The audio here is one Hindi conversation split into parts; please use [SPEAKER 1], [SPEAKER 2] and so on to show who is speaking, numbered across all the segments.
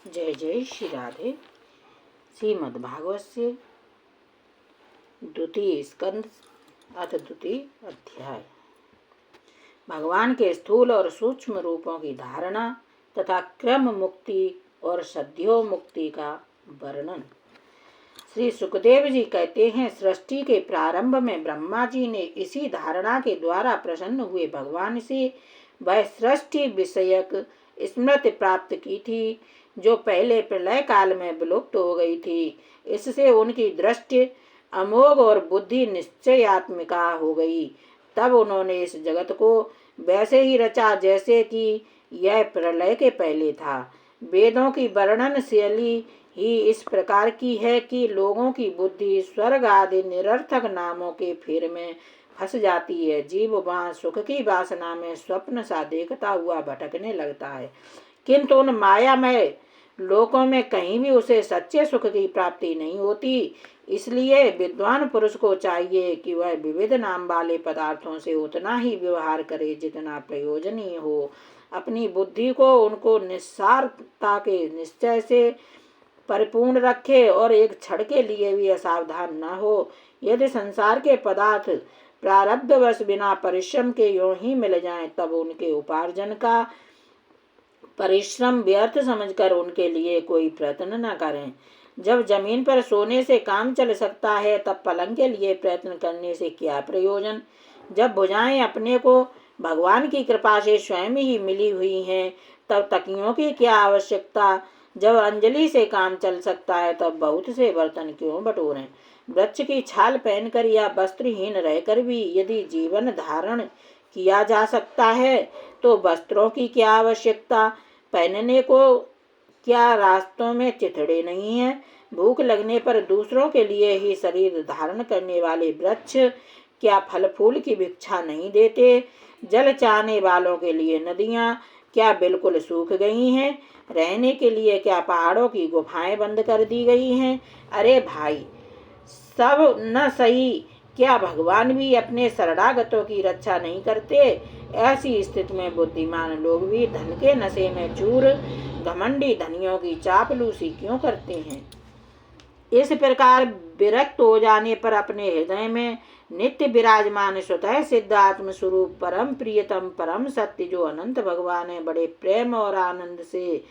[SPEAKER 1] जय जय श्री राधे। श्रीमद्भागवत से द्वितीय स्कंद अथ द्वितीय अध्याय। भगवान के स्थूल और सूक्ष्म रूपों की धारणा तथा क्रम मुक्ति और सद्यो मुक्ति का वर्णन। श्री सुखदेव जी कहते हैं, सृष्टि के प्रारंभ में ब्रह्मा जी ने इसी धारणा के द्वारा प्रसन्न हुए भगवान से वह सृष्टि विषयक स्मृति प्राप्त की थी जो पहले प्रलय काल में विलुप्त हो गई थी। इससे उनकी दृष्टि अमोघ और बुद्धि निश्चयात्मिका हो गई। तब उन्होंने इस जगत को वैसे ही रचा जैसे कि यह प्रलय के पहले था। वेदों की वर्णन शैली ही इस प्रकार की है कि लोगों की बुद्धि स्वर्ग आदि निरर्थक नामों के फेर में फंस जाती है। जीव वहाँ सुख की वासना में स्वप्न सा देखता हुआ भटकने लगता है, किंतु उन मायामय लोकों में कहीं भी उसे सच्चे सुख की प्राप्ति नहीं होती। इसलिए विद्वान पुरुष को चाहिए कि वह विविध नाम वाले पदार्थों से उतना ही व्यवहार करे जितना प्रयोजनीय हो। अपनी बुद्धि को उनको निस्सारता के निश्चय से परिपूर्ण रखे और एक क्षण के लिए भी असावधान न हो। यदि संसार के पदार्थ प्रारब्धवश बिना परिश्रम के यूं ही मिल जाएं, तब उनके उपार्जन का परिश्रम व्यर्थ समझकर उनके लिए कोई प्रयत्न न करें। जब जमीन पर सोने से काम चल सकता है, तब पलंग के लिए प्रयत्न करने से क्या प्रयोजन। जब भुजाएं अपने को भगवान की कृपा से स्वयं ही मिली हुई हैं, तब तकियों की क्या आवश्यकता। जब अंजलि से काम चल सकता है, तब बहुत से बर्तन क्यों बटोरें। वृक्ष की छाल पहनकर या वस्त्रहीन रहकर भी यदि जीवन धारण किया जा सकता है, तो वस्त्रों की क्या आवश्यकता। पहनने को क्या रास्तों में चिथड़े नहीं है। भूख लगने पर दूसरों के लिए ही शरीर धारण करने वाले वृक्ष क्या फल फूल की भिक्षा नहीं देते। जल चाहने वालों के लिए नदियाँ क्या बिल्कुल सूख गई हैं। रहने के लिए क्या पहाड़ों की गुफाएं बंद कर दी गई हैं। अरे भाई, सब न सही, क्या भगवान भी अपने शरणागतों की रक्षा नहीं करते। ऐसी स्थिति में बुद्धिमान लोग भी धन के नशे में चूर घमंडी धनियों की चापलूसी क्यों करते हैं। इस प्रकार विरक्त हो जाने पर अपने हृदय में नित्य विराजमान स्वतः सिद्ध आत्म स्वरूप परम प्रियतम परम सत्य जो अनंत भगवान है, बड़े प्रेम और आनंद से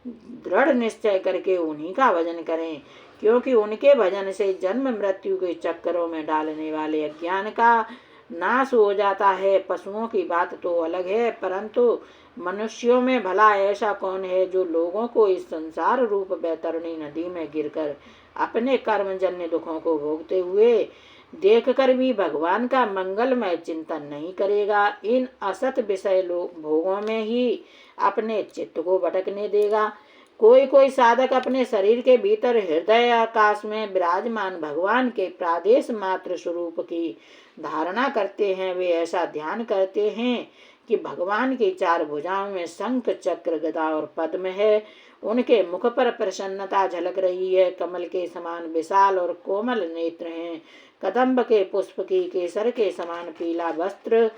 [SPEAKER 1] दृढ़ निश्चय करके उन्हीं का भजन करें, क्योंकि उनके भजन से जन्म मृत्यु के चक्करों में डालने वाले अज्ञान का नाश हो जाता है। पशुओं की बात तो अलग है, परंतु मनुष्यों में भला ऐसा कौन है जो लोगों को इस संसार रूप बैतरणी नदी में गिरकर अपने कर्मजन्य दुखों को भोगते हुए देखकर भी भगवान का मंगलमय चिंतन नहीं करेगा। इन असत विषय भोगों में ही अपने चित्त को भटकने देगा। कोई कोई साधक अपने शरीर के भीतर हृदय आकाश में विराजमान भगवान के प्रादेश मात्र स्वरूप की धारणा करते हैं। वे ऐसा ध्यान करते हैं कि भगवान की चार भुजाओं में शंख चक्र गदा और पद्म है। उनके मुख पर प्रसन्नता झलक रही है। कमल के समान विशाल और कोमल नेत्र हैं। कदम्ब के पुष्प की केसर के समान पीला वस्त्र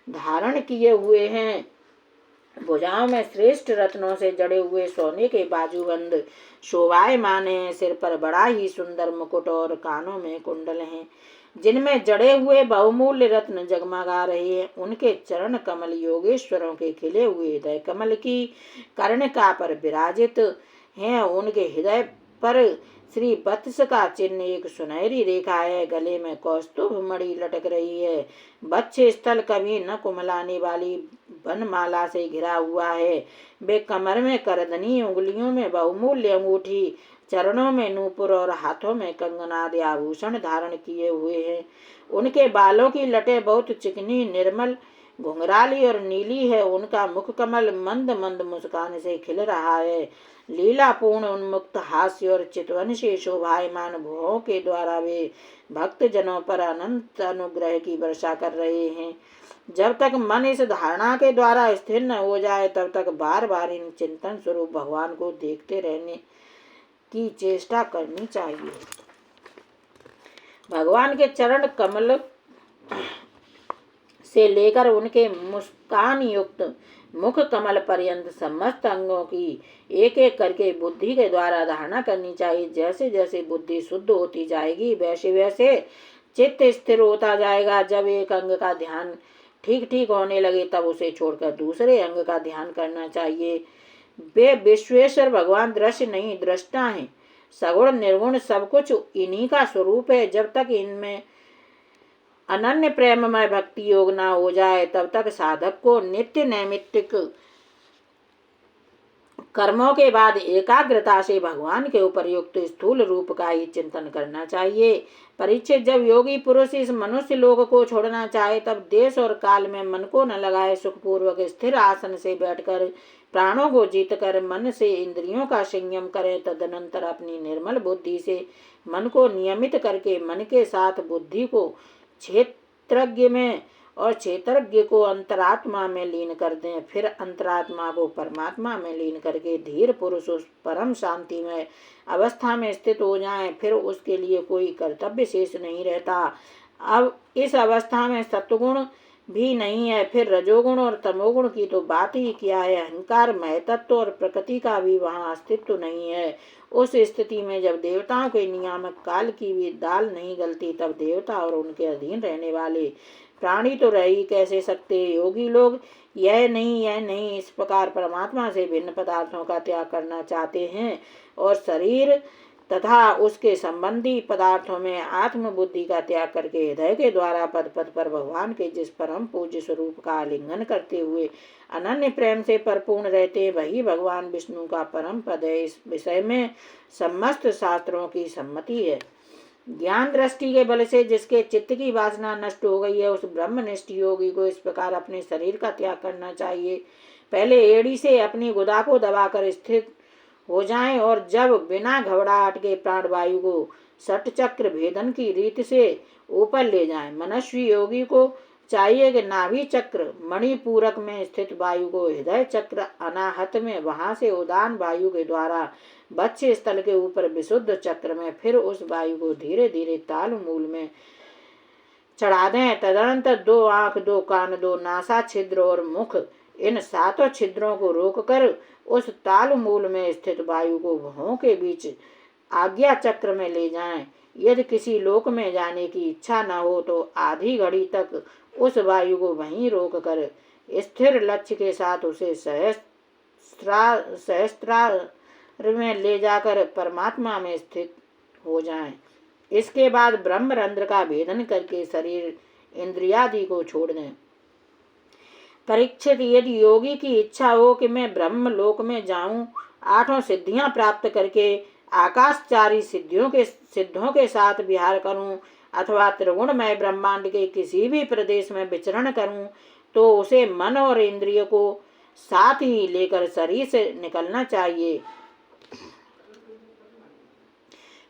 [SPEAKER 1] धारण किए हुए हैं। भुजाओं में श्रेष्ठ रत्नों से जड़े हुए सोने के बाजूबंद शोभायमान हैं। सिर पर बड़ा ही सुंदर मुकुट और कानों में कुंडल हैं, जिनमें जड़े हुए बहुमूल्य रत्न जगमगा रहे हैं। उनके चरण कमल योगेश्वरों के खिले हुए हृदय कमल की कर्णिका पर विराजित हैं। उनके हृदय पर श्री वत्स का चिन्ह एक सुनहरी रेखा है। गले में कौस्तुभ मणि लटक रही है। वक्ष स्थल कभी न कुमलाने वाली वनमाला से घिरा हुआ है। वे कमर में करदनी, उंगलियों में बहुमूल्य अंगूठी, चरणों में नूपुर और हाथों में कंगन आदि आभूषण धारण किए हुए हैं। उनके बालों की लटें बहुत चिकनी, निर्मल, घुंघराली और नीली है। उनका मुख कमल मंद मंद मुस्कान से खिल रहा है। लीलापूर्ण उन्मुक्त हास्य और चितवन से शोभायमान भुवों के द्वारा वे भक्त जनों पर अनंत अनुग्रह की वर्षा कर रहे हैं। जब तक मन इस धारणा के द्वारा स्थिर न हो जाए, तब तक बार बार इन चिंतन स्वरूप भगवान को देखते रहने की चेष्टा करनी चाहिए। से लेकर उनके मुस्कान युक्त मुख कमल पर्यंत समस्त अंगों की एक एक करके बुद्धि के द्वारा धारणा करनी चाहिए। जैसे जैसे बुद्धि शुद्ध होती जाएगी वैसे वैसे चित्त स्थिर होता जाएगा। जब एक अंग का ध्यान ठीक ठीक होने लगे तब उसे छोड़कर दूसरे अंग का ध्यान करना चाहिए। वे विश्वेश्वर भगवान दृश्य नहीं दृष्टा हैं। सगुण निर्गुण सब कुछ इन्हीं का स्वरूप है। जब तक इनमें अनन्य प्रेममय भक्ति योग ना हो जाए तब तक साधक को नित्य नैमित्तिक कर्मों के बाद एकाग्रता से भगवान के उपरयुक्त स्थूल रूप का ही चिंतन करना चाहिए। परीक्षित, जब योगी पुरुष इस मनुष्य लोक को छोड़ना चाहे तब देश और काल में मन को न लगाए सुखपूर्वक स्थिर आसन से बैठकर प्राणों को जीतकर मन से इंद्रियों का संयम करे। तदनंतर अपनी निर्मल बुद्धि से मन को नियमित करके मन के साथ बुद्धि को क्षेत्रज्ञ में और क्षेत्रज्ञ को अंतरात्मा में लीन कर दें। फिर अंतरात्मा को परमात्मा में लीन करके धीर पुरुष उस परम शांति में अवस्था में स्थित हो जाए। फिर उसके लिए कोई कर्तव्य शेष नहीं रहता। अब इस अवस्था में सत्वगुण भी नहीं है, फिर रजोगुण और तमोगुण की तो बात ही क्या है। अहंकार, महतत्व और प्रकृति का भी वहाँ अस्तित्व नहीं है। उस स्थिति में जब देवताओं के नियामक काल की भी दाल नहीं गलती तब देवता और उनके अधीन रहने वाले प्राणी तो रह ही कैसे सकते। योगी लोग यह नहीं इस प्रकार परमात्मा से भिन्न पदार्थों का त्याग करना चाहते हैं और शरीर तथा उसके संबंधी पदार्थों में आत्म बुद्धि का त्याग करके हृदय के द्वारा पद पद पर भगवान के जिस परम पूज्य स्वरूप का आलिंगन करते हुए अनन्य प्रेम से परिपूर्ण रहते वही भगवान विष्णु का परम पद है। इस विषय में समस्त शास्त्रों की सम्मति है। ज्ञान दृष्टि के बल से जिसके चित्त की वासना नष्ट हो गई है उस ब्रह्मनिष्ठ योगी को इस प्रकार अपने शरीर का त्याग करना चाहिए। पहले एड़ी से अपनी गुदा को दबाकर स्थित हो जाएं और जब बिना घबराहट के प्राण वायु को षट चक्र भेदन की रीत से ऊपर ले जाएं। मनस्वी योगी को चाहिए कि नाभि चक्र मणिपूरक में स्थित वायु को हृदय चक्र अनाहत में वहां से उदान वायु के द्वारा वक्ष स्थल के ऊपर विशुद्ध चक्र में फिर उस वायु को धीरे धीरे ताल मूल में चढ़ा दें। तदनंतर 2 आंख, 2 कान, 2 नासा छिद्र और मुख, इन 7 छिद्रों को रोककर उस ताल मूल में स्थित वायु को भवों के बीच आज्ञा चक्र में ले जाएं। यदि किसी लोक में जाने की इच्छा न हो तो आधी घड़ी तक उस वायु को वहीं रोक कर स्थिर लक्ष्य के साथ उसे सहस्त्रार में ले जाकर परमात्मा में स्थित हो जाएं। इसके बाद ब्रह्मरंध्र का भेदन करके शरीर इंद्रियादि को छोड़ दें। परीक्षित, यदि योगी की इच्छा हो कि मैं ब्रह्म लोक में जाऊं, 8 सिद्धियां प्राप्त करके आकाशचारी सिद्धों के साथ विहार करूं अथवा त्रिगुणमय ब्रह्मांड के किसी भी प्रदेश में विचरण करूं तो उसे मन और इंद्रिय को साथ ही लेकर शरीर से निकलना चाहिए।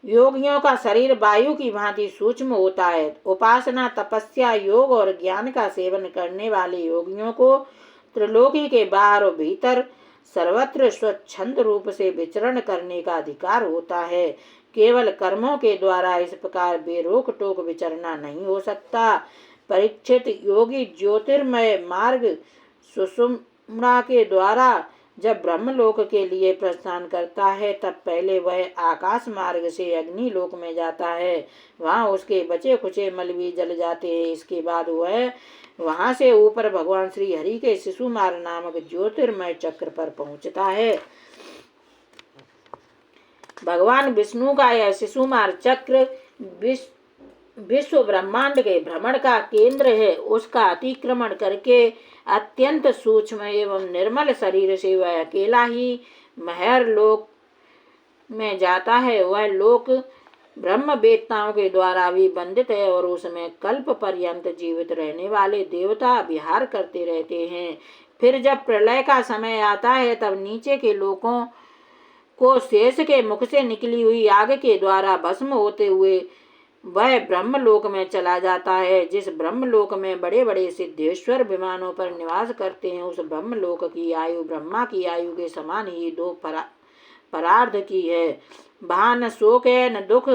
[SPEAKER 1] योगियों का शरीर वायु की भांति सूक्ष्म होता है। उपासना, तपस्या, योग और ज्ञान का सेवन करने वाले योगियों को त्रिलोकी के बाहर और भीतर सर्वत्र स्वच्छंद रूप से विचरण करने का अधिकार होता है। केवल कर्मों के द्वारा इस प्रकार बेरोक टोक विचरना नहीं हो सकता। परीक्षित, योगी ज्योतिर्मय मार्ग सुषुम्ना के द्वारा जब ब्रह्मलोक के लिए प्रस्थान करता है तब पहले वह आकाश मार्ग से अग्नि लोक में जाता है। वहाँ उसके बचे खुचे मल भी जल जाते हैं। इसके बाद वह वहाँ से ऊपर भगवान श्री हरि के शिशुमार नामक ज्योतिर्मय चक्र पर पहुँचता है। भगवान विष्णु का यह शिशुमार चक्र विश्व ब्रह्मांड के भ्रमण का केंद्र है। उसका अतिक्रमण करके अत्यंत सूक्ष्म एवं निर्मल शरीर से वह अकेला ही महर लोक में जाता है। वह लोक ब्रह्म वेत्ताओं के द्वारा भी बंदित है और उसमें कल्प पर्यंत जीवित रहने वाले देवता विहार करते रहते हैं। फिर जब प्रलय का समय आता है तब नीचे के लोकों को शेष के मुख से निकली हुई आग के द्वारा भस्म होते हुए वह ब्रह्मलोक में चला जाता है। जिस ब्रह्मलोक में बड़े बड़े सिद्धेश्वर विमानों पर निवास करते हैं उस ब्रह्मलोक की आयु ब्रह्मा की आयु के समान ही 2 परार्ध की है। वहाँ न शोक है, न दुख,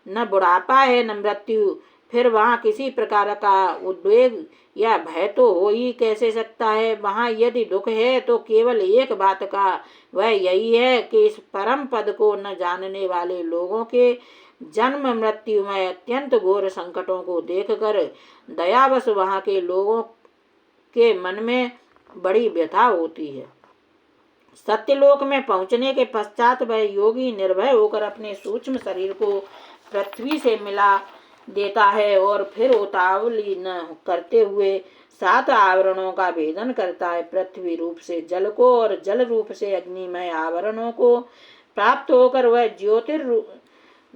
[SPEAKER 1] न बुढ़ापा है, न मृत्यु। फिर वहाँ किसी प्रकार का उद्वेग या भय तो हो ही कैसे सकता है। वहाँ यदि दुख है तो केवल एक बात का, वह यही है कि इस परम पद को न जानने वाले लोगों के जन्म मृत्यु में अत्यंत घोर संकटों को देखकर दयावश वहाँ के लोगों के मन में बड़ी व्यथा होती है। सत्यलोक में पहुँचने के पश्चात वह योगी निर्भय होकर अपने सूक्ष्म शरीर को पृथ्वी से मिला देता है और फिर उतावली न करते हुए 7 आवरणों का भेदन करता है। पृथ्वी रूप से जल को और जल रूप से अग्निमय आवरणों को प्राप्त होकर वह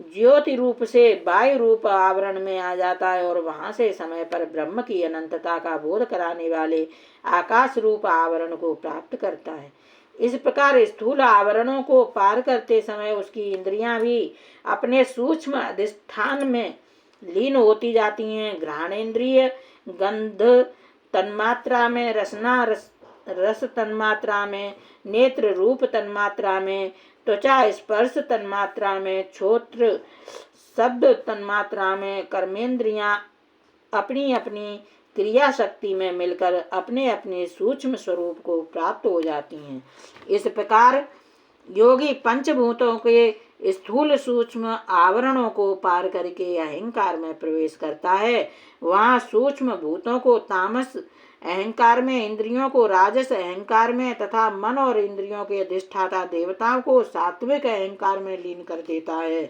[SPEAKER 1] ज्योति रूप से वायु रूप आवरण में आ जाता है और वहां से समय पर ब्रह्म की अनंतता का बोध कराने वाले आकाश रूप आवरण को प्राप्त करता है। इस प्रकार स्थूल आवरणों को पार करते समय उसकी इंद्रियां भी अपने सूक्ष्म अधिष्ठान में लीन होती जाती हैं। घ्राणेन्द्रिय गंध तन्मात्रा में, रस तन्मात्रा में, नेत्र रूप तन्मात्रा में, त्वचा स्पर्श तन्मात्रा में, श्रोत्र शब्द तन्मात्रा में, कर्मेंद्रियां अपनी अपनी क्रिया शक्ति में मिलकर अपने अपने सूक्ष्म स्वरूप को प्राप्त हो जाती हैं। इस प्रकार योगी पंचभूतों के स्थूल सूक्ष्म आवरणों को पार करके अहंकार में प्रवेश करता है। वहाँ सूक्ष्म भूतों को तामस अहंकार में, इंद्रियों को राजस अहंकार में तथा मन और इंद्रियों के अधिष्ठाता देवताओं को सात्विक अहंकार में लीन कर देता है।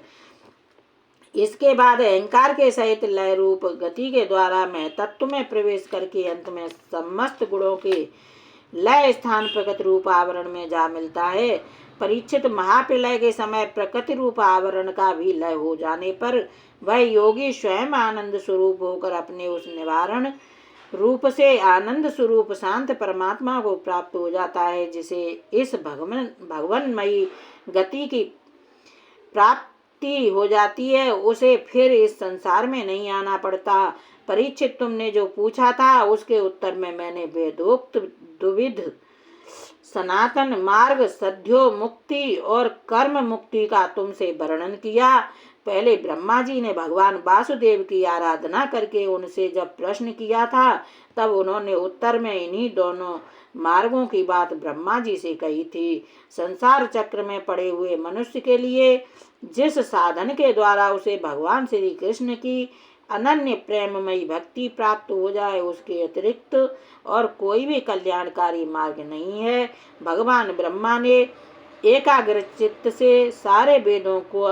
[SPEAKER 1] इसके बाद अहंकार के सहित लय रूप गति के द्वारा मैं तत्व में प्रवेश करके अंत में समस्त गुणों के लय स्थान प्रकृति रूप आवरण में जा मिलता है। परीक्षित, महाप्रलय के समय प्रकृति रूप आवरण का भी लय हो जाने पर वह योगी स्वयं आनंद स्वरूप होकर अपने उस निवारण रूप से आनंद स्वरूप शांत परमात्मा को प्राप्त हो जाता है, जिसे इस भगवन्मयी गति की प्राप्ति हो जाती है। उसे फिर इस संसार में नहीं आना पड़ता। परीक्षित, तुमने जो पूछा था उसके उत्तर में मैंने वेदोक्त द्विविध सनातन मार्ग, सद्यो मुक्ति और कर्म मुक्ति का तुमसे वर्णन किया। पहले ब्रह्मा जी ने भगवान वासुदेव की आराधना करके उनसे जब प्रश्न किया था तब उन्होंने उत्तर में इन्हीं दोनों मार्गों की बात ब्रह्मा जी से कही थी। संसार चक्र में पड़े हुए मनुष्य के लिए जिस साधन के द्वारा उसे भगवान श्री कृष्ण की अनन्य प्रेममयी भक्ति प्राप्त हो जाए, उसके अतिरिक्त और कोई भी कल्याणकारी मार्ग नहीं है। भगवान ब्रह्मा ने एकाग्र चित्त से सारे वेदों को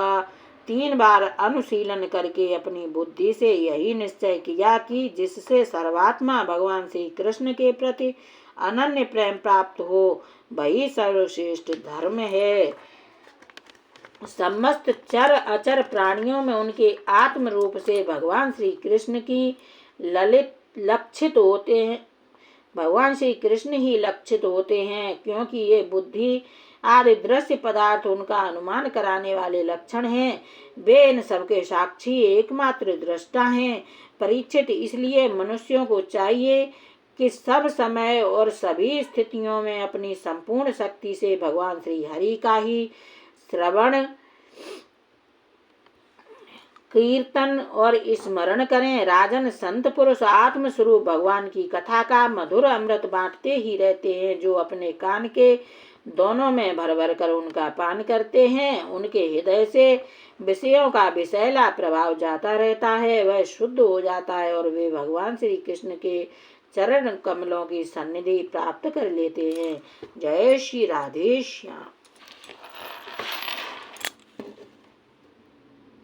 [SPEAKER 1] 3 बार अनुशीलन करके अपनी बुद्धि से यही निश्चय किया कि जिससे सर्वात्मा भगवान श्री कृष्ण के प्रति अनन्य प्रेम प्राप्त हो वही सर्वश्रेष्ठ धर्म है। समस्त चर अचर प्राणियों में उनके आत्म रूप से भगवान श्री कृष्ण की लक्षित होते हैं। भगवान श्री कृष्ण ही लक्षित होते हैं, क्योंकि ये बुद्धि आदि दृश्य पदार्थ उनका अनुमान कराने वाले लक्षण हैं। वे इन सबके साक्षी एकमात्र दृष्टा हैं। परीक्षित, इसलिए मनुष्यों को चाहिए कि सब समय और सभी स्थितियों में अपनी संपूर्ण शक्ति से भगवान श्री हरि का ही श्रवण, कीर्तन और स्मरण करें। राजन, संत पुरुष आत्म स्वरूप भगवान की कथा का मधुर अमृत बांटते ही रहते हैं। जो अपने कान के दोनों में भर भर कर उनका पान करते हैं, उनके हृदय से विषयों का विषैला प्रभाव जाता रहता है, वह शुद्ध हो जाता है और वे भगवान श्री कृष्ण के चरण कमलों की सन्निधि प्राप्त कर लेते हैं। जय श्री राधे श्याम।